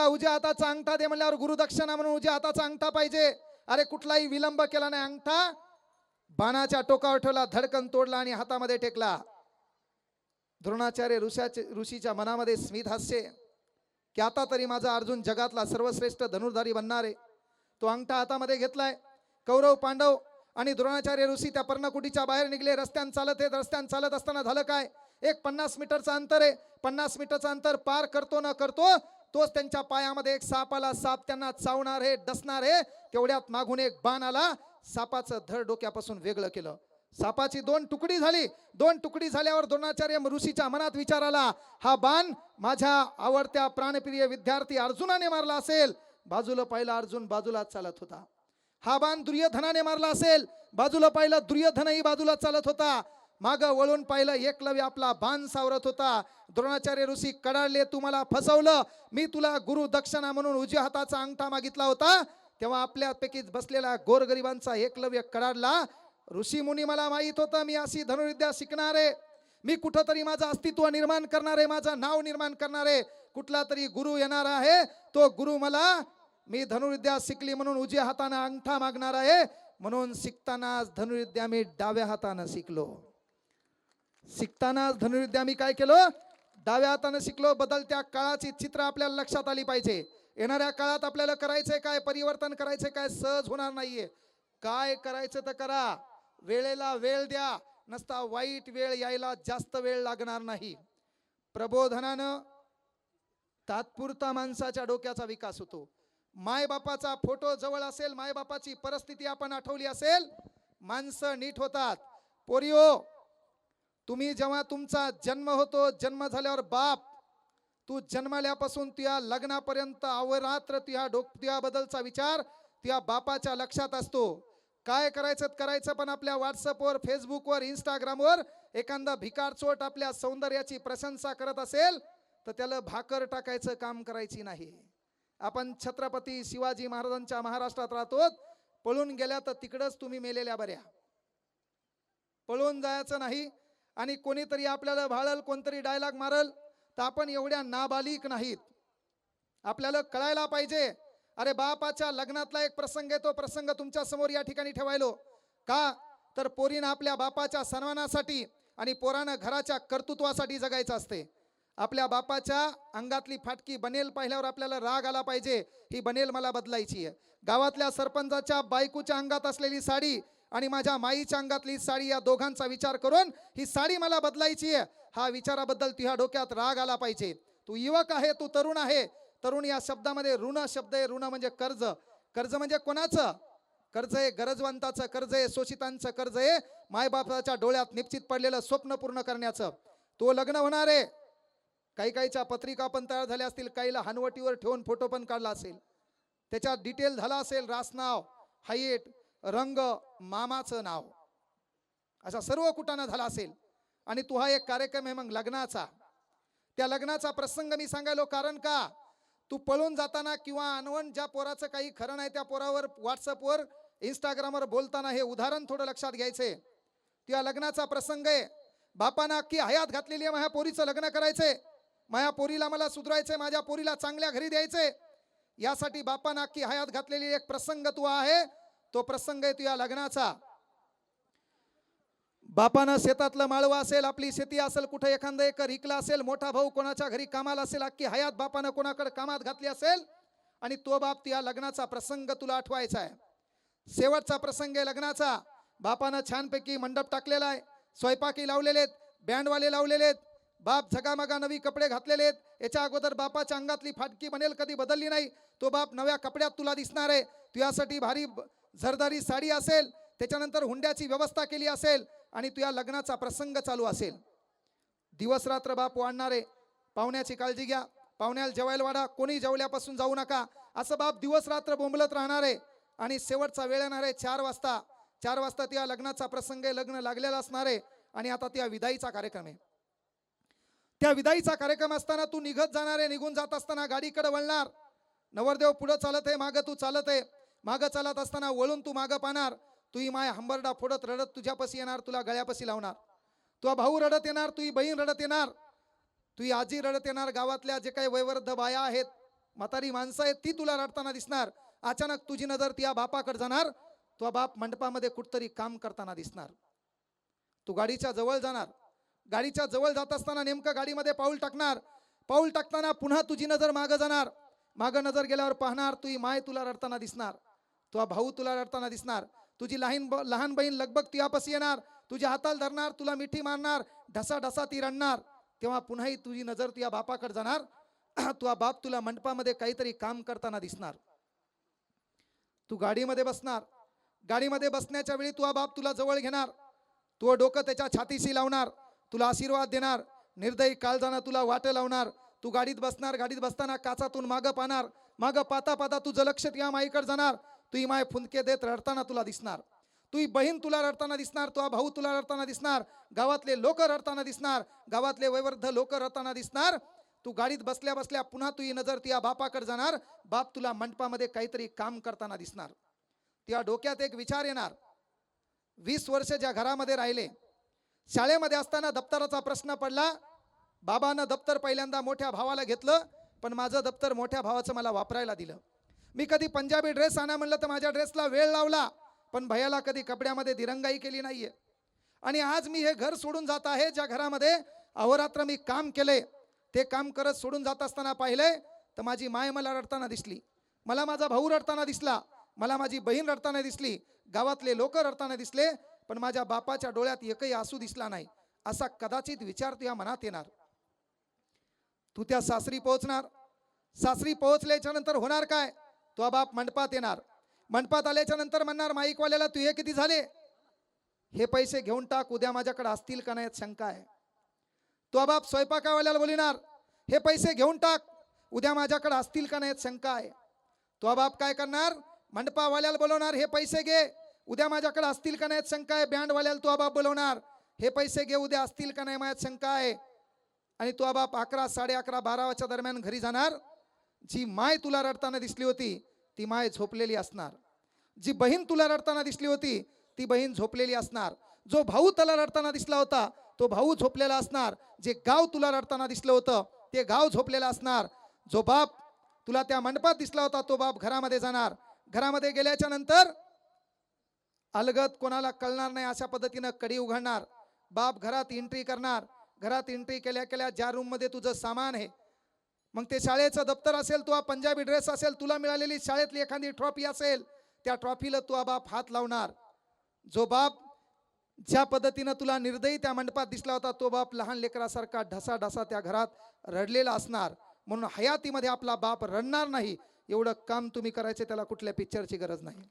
उजव्या हाताचा अंगठा दे म्हणल्यावर गुरुदक्षिणा म्हणून उजव्या हाताचा अंगठा पाहिजे. अरे कुठलाही विलंब केला नाही, अंगठा बाणाच्या टोकावर ठेवला, धडकन तोडला आणि हातामध्ये टेकला. द्रोणाचार्य ऋषीच्या मनामध्ये स्मित हास्य की आता तरी माझा अर्जुन जगातला सर्वश्रेष्ठ धनुर्धारी बनणार आहे. तो अंगठा हातामध्ये घेतलाय. कौरव पांडव आणि द्रोणाचार्य ऋषी त्या पर्णकुटीच्या बाहेर निघले. रस्त्यान चालत असताना झालं काय, एक 50 मीटरचं अंतर आहे. 50 मीटरचं अंतर पार करतो न करतो तोच त्यांच्या पायामध्ये एक साप आला. साप त्यांना चावणार आहे, डसणार आहे. तेवढ्यात मागून एक बाण आला, सापाचं धड डोक्यापासून वेगळं केलं. सापाची 2 तुकडी झाली. 2 तुकडी झाल्यावर द्रोणाचार्य ऋषीच्या मनात विचार आला, हा बाण माझ्या आवडत्या प्राणप्रिय विद्यार्थी अर्जुनाने मारला असेल. बाजूला पाहिला अर्जुन बाजूला चालत होता. हा बाण दुर्योधनाने मारला असेल. बाजूला पाहिलं दुर्योधनही बाजूला चालत होता. मागं वळून पाहिलं एकलव्य आपला बाण सावरत होता. द्रोणाचार्य ऋषी कडाळले, तू मला फसवलं. मी तुला गुरु दक्षिणा म्हणून उजव्या हाताचा अंगठा मागितला होता, तेव्हा आपल्यापैकी बसलेला गोरगरिबांचा एकलव्य कडाडला. ऋषी मुनी मला माहित होतं मी अशी धनुर्विद्या शिकणार आहे, मी कुठंतरी माझं अस्तित्व निर्माण करणार आहे, माझं नाव निर्माण करणार आहे. कुठला तरी गुरु येणार आहे, तो गुरु मला मी धनुर्विद्या शिकली म्हणून उजव्या हाताने अंगठा मागणार आहे. म्हणून शिकतानाच धनुर्विद्या मी डाव्या हाताने शिकलो. शिकतानाच धनुर्विद्या मी काय केलं, डाव्या हाताने शिकलो. बदलत्या काळाची चित्र आपल्याला लक्षात आली पाहिजे. येणाऱ्या काळात आपल्याला करायचंय काय, परिवर्तन करायचंय काय, सहज होणार नाहीये. काय करायचं तर करा, वेळेला वेळ द्या. नसता वाईट वेळ यायला जास्त वेळ लागणार नाही. प्रबोधनानं तात्पुरता माणसाच्या डोक्याचा विकास होतो. मायबापाचा फोटो जवळ असेल, मायबापाची परिस्थिती आपण आठवली असेल, माणसं नीट होतात. पोरियो, तुम्ही जेव्हा तुमचा जन्म होतो, जन्म झाल्यावर बाप, तू जन्मल्यापासून तुझ्या लग्नापर्यंत अवरात्र तुझ्या बद्दलचा विचार तुझ्या बापाच्या लक्षात असतो. काय करायचं पण आपल्या व्हॉट्सअपवर, फेसबुकवर, इंस्टाग्रामवर एखादा भिकारचोट आपल्या सौंदर्याची प्रशंसा करत असेल तर त्याला भाकर टाकायचं काम करायची नाही. आपण छत्रपती शिवाजी महाराजांच्या महाराष्ट्रात राहतो. पळून गेल्या तर तिकडच तुम्ही मेलेल्या बऱ्या. पळून जायचं नाही. आणि कोणीतरी आपल्याला भाळल, कोणतरी डायलॉग मारल तर आपण एवढ्या नाबालिक नाहीत. आपल्याला कळायला पाहिजे. अरे बापाच्या लग्नातला एक प्रसंग आहे, तो प्रसंग तुमच्या समोर या ठिकाणी ठेवायलो का, तर पोरीनं आपल्या बापाच्या सन्मानासाठी आणि पोरानं घराच्या कर्तृत्वासाठी जगायचं असते. आपल्या बापाच्या अंगातली फाटकी बनेल पाहिल्यावर आपल्याला राग आला पाहिजे, ही बनेल मला बदलायची आहे. गावातल्या सरपंचाच्या बायकोच्या अंगात असलेली साडी आणि माझ्या माईच्या अंगातली साडी, या दोघांचा विचार करून ही साडी मला बदलायची आहे, हा विचाराबद्दल तुझ्या डोक्यात राग आला पाहिजे. तू युवक आहे, तू तरुण आहे. तरुण या शब्दामध्ये ऋण शब्द आहे. ऋण म्हणजे कर्ज. कर्ज म्हणजे कोणाचं कर्ज आहे? गरजवंताचं कर्ज आहे, शोषितांचं कर्ज आहे, मायबापाच्या डोळ्यात निश्चित पडलेलं स्वप्न पूर्ण करण्याचं. तो लग्न होणार आहे. काहीच्या पत्रिका पण तयार झाल्या असतील, काहीला हनवटीवर ठेवून फोटो पण काढला असेल, त्याच्यात डिटेल झाला असेल, रास नाव, हाईट, रंग, मामाचं नाव, असा सर्व कुटाणा झाला असेल. आणि तू हा एक कार्यक्रम आहे मग लग्नाचा. त्या लग्नाचा प्रसंग मी सांगायलो कारण का, तू पळून जाताना किंवा अनवन ज्या पोराचं काही खरं नाही त्या पोरावर व्हॉट्सअपवर, इंस्टाग्रामवर बोलताना हे उदाहरण थोडं लक्षात घ्यायचंय. त्या लग्नाचा प्रसंग आहे. बापानं अख्खी हयात घातलेली आहे, माझ्या पोरीचं लग्न करायचंय, माझ्या पोरीला मला सुधरायचंय, माझ्या पोरीला चांगल्या घरी द्यायचंय. यासाठी बापानं अख्खी हयात घातलेली एक प्रसंग तू आहे. तो प्रसंग आहे तुझ्या लग्नाचा. बापानं शेतातलं माळवा असेल, आपली शेती असेल, कुठे एखादा एकर इकला असेल, मोठा भाऊ कोणाच्या घरी कामाला असेल, अख्खी हयात बापानं कोणाकडे कामात घातली असेल, आणि तो बाप त्या लग्नाचा प्रसंग तुला आठवायचा आहे. शेवटचा प्रसंग आहे लग्नाचा. बापानं छानपैकी मंडप टाकलेला आहे, स्वयंपाकी लावलेले आहेत, बँडवाले लावलेले आहेत, बाप झगामगा नवी कपडे घातलेले आहेत. याच्या अगोदर बापाच्या अंगातली फाटकी बनेल कधी बदलली नाही. तो बाप नव्या कपड्यात तुला दिसणार आहे. तुझ्यासाठी भारी झरदारी साडी असेल, त्याच्यानंतर हुंड्याची व्यवस्था केली असेल, आणि तुझ्या लग्नाचा प्रसंग चालू असेल. दिवस रात्र बाप वाढणार आहे. पाहुण्याची काळजी घ्या, पाहुण्याला जेवायला वाढा, कोणी जेवल्यापासून जाऊ नका, असं बाप दिवस रात्र बोंबलत राहणार आहे. आणि शेवटचा वेळ येणार आहे 4 वाजता. 4 वाजता त्या लग्नाचा प्रसंग आहे, लग्न लागलेला असणार आहे. आणि आता त्या विदाईचा कार्यक्रम आहे. त्या विदाईचा कार्यक्रम असताना तू निघत जाणार आहे. निघून जात असताना गाडीकडे वळणार, नवरदेव पुढे चालत आहे, मागं तू चालत आहे. मागं चालत असताना वळून तू मागं पाहणार. तुही माय हंबरडा फोडत रडत तुझ्यापाशी येणार, तुला गळ्यापाशी लावणार. तुझा भाऊ रडत येणार, तुही बहीण रडत येणार, तुही आजी रडत येणार. गावातल्या जे काही वयोवृद्ध बाया आहेत म्हातारी माणसं आहेत ती तुला रडताना दिसणार. अचानक तुझी नजर त्या बापाकडे जाणार. तो बाप मंडपामध्ये कुठतरी काम करताना दिसणार. तू गाडीच्या जवळ जाणार. गाडीच्या जवळ जात असताना नेमकं गाडीमध्ये पाऊल टाकणार. पाऊल टाकताना पुन्हा तुझी नजर मागं जाणार. मागं नजर गेल्यावर पाहणार तुझी माय तुला रडताना दिसणार. तुझा भाऊ तुला रडताना दिसणार. तुझी लहान बहीण लगबग तुझ्यापाशी येणार. तुझ्या हाताला धरणार. तुला मिठी मारणार. ढसा ढसा ती रडणार. तेव्हा पुन्हाही तुझी नजर तुझ्या बापाकडे जाणार. तुझा बाप तुला मंडपामध्ये काहीतरी काम करताना दिसणार. तू गाडीमध्ये बसणार. गाडीमध्ये बसण्याच्या वेळी तुझा बाप तुला जवळ घेणार. तू डोकं त्याच्या छातीशी लावणार. तुला आशीर्वाद देणार. निर्दयी काळजानं तुला वाट लावणार. तू गाडीत बसणार. गाडीत बसताना काचातून मागं पाहणार. मागं पाहता पाहता तुझं लक्ष तुझ्या माईकडे जाणार. तुझी माय फुंदके देत रडताना तुला दिसणार. तुझी बहीण तुला रडताना दिसणार. तुझा भाऊ तुला रडताना दिसणार. गावातले लोक रडताना दिसणार. गावातले वयोवृद्ध लोक रडताना दिसणार. तू गाडीत बसल्या बसल्या पुन्हा तुझी नजर तुझ्या बापाकडे जाणार. बाप तुला मंडपामध्ये काहीतरी काम करताना दिसणार. तुझ्या डोक्यात एक विचार येणार. 20 वर्ष ज्या घरामध्ये राहिले, शाळेमध्ये असताना दप्तराचा प्रश्न पडला. बाबानं दप्तर पहिल्यांदा मोठ्या भावाला घेतलं, पण माझं दप्तर मोठ्या भावाचं मला वापरायला दिलं. मी कधी पंजाबी ड्रेस आणा म्हणलं तर माझ्या ड्रेसला वेळ लावला, पण भैयाला कधी कपड्यामध्ये दिरंगाई केली नाहीये. आणि आज मी हे घर सोडून जात आहे ज्या घरामध्ये अहोरात्र मी काम केले. ते काम करत सोडून जात असताना पाहिलंय तर माझी माय मला रडताना दिसली. मला माझा भाऊ रडताना दिसला. मला माझी बहीण रडताना दिसली. गावातले लोक रडताना दिसले, पण माझ्या बापाच्या डोळ्यात एकही आसू दिसला नाही. असा कदाचित विचार तुझ्या मनात येणार. तू त्या सासरी पोहोचणार. सासरी पोहोचल्याच्या नंतर होणार काय? तो बाप मंडपात येणार. मंडपात आल्याच्या नंतर म्हणणार माईकवाल्याला तू हे किती झाले? हे पैसे घेऊन टाक, उद्या माझ्याकडे असतील का नाही शंका आहे. तो बाप स्वयंपाकावाल्याला बोलणार हे पैसे घेऊन टाक, उद्या माझ्याकडे असतील का नाही शंका आहे. तो बाप काय करणार? मंडपावाल्याला बोलवणार हे पैसे घे, उद्या माझ्याकडे असतील का नाही शंका आहे. बँडवाल्याला तो बाप बोलवणार हे पैसे घे, उद्या असतील का नाही माझ्यात शंका आहे. आणि तो बाप 11, 11:30, 12 दरम्यान घरी जाणार. जी माय तुला रडताना दिसली होती ती माय झोपलेली असणार. जी बहीण तुला रडताना दिसली होती ती बहीण झोपलेली असणार. जो भाऊ तुला रडताना दिसला होता तो भाऊ झोपलेला असणार. जे गाव तुला रडताना दिसलं होतं ते गाव झोपलेलं असणार. जो बाप तुला त्या मंडपात दिसला होता तो बाप घरामध्ये जाणार. घरामध्ये गेल्याच्या नंतर अलगद कोणाला कळणार नाही अशा पद्धतीनं कडी उघडणार. बाप घरात एंट्री करणार. घरात एंट्री केल्या केल्या ज्या रूम मध्ये तुझं सामान आहे, मग ते शाळेचं दप्तर असेल, तुझा पंजाबी ड्रेस असेल, तुला मिळालेली शाळेतली एखादी ट्रॉफी असेल, त्या ट्रॉफीला तुझा बाप हात लावणार. जो बाप ज्या पद्धतीनं तुला निर्दयी त्या मंडपात दिसला होता तो बाप लहान लेकरासारखा ढसा ढसा त्या घरात रडलेला असणार. म्हणून हयातीमध्ये आपला बाप रडणार नाही एवढं काम तुम्ही करायचे, त्याला कुठल्या पिक्चरची गरज नाही.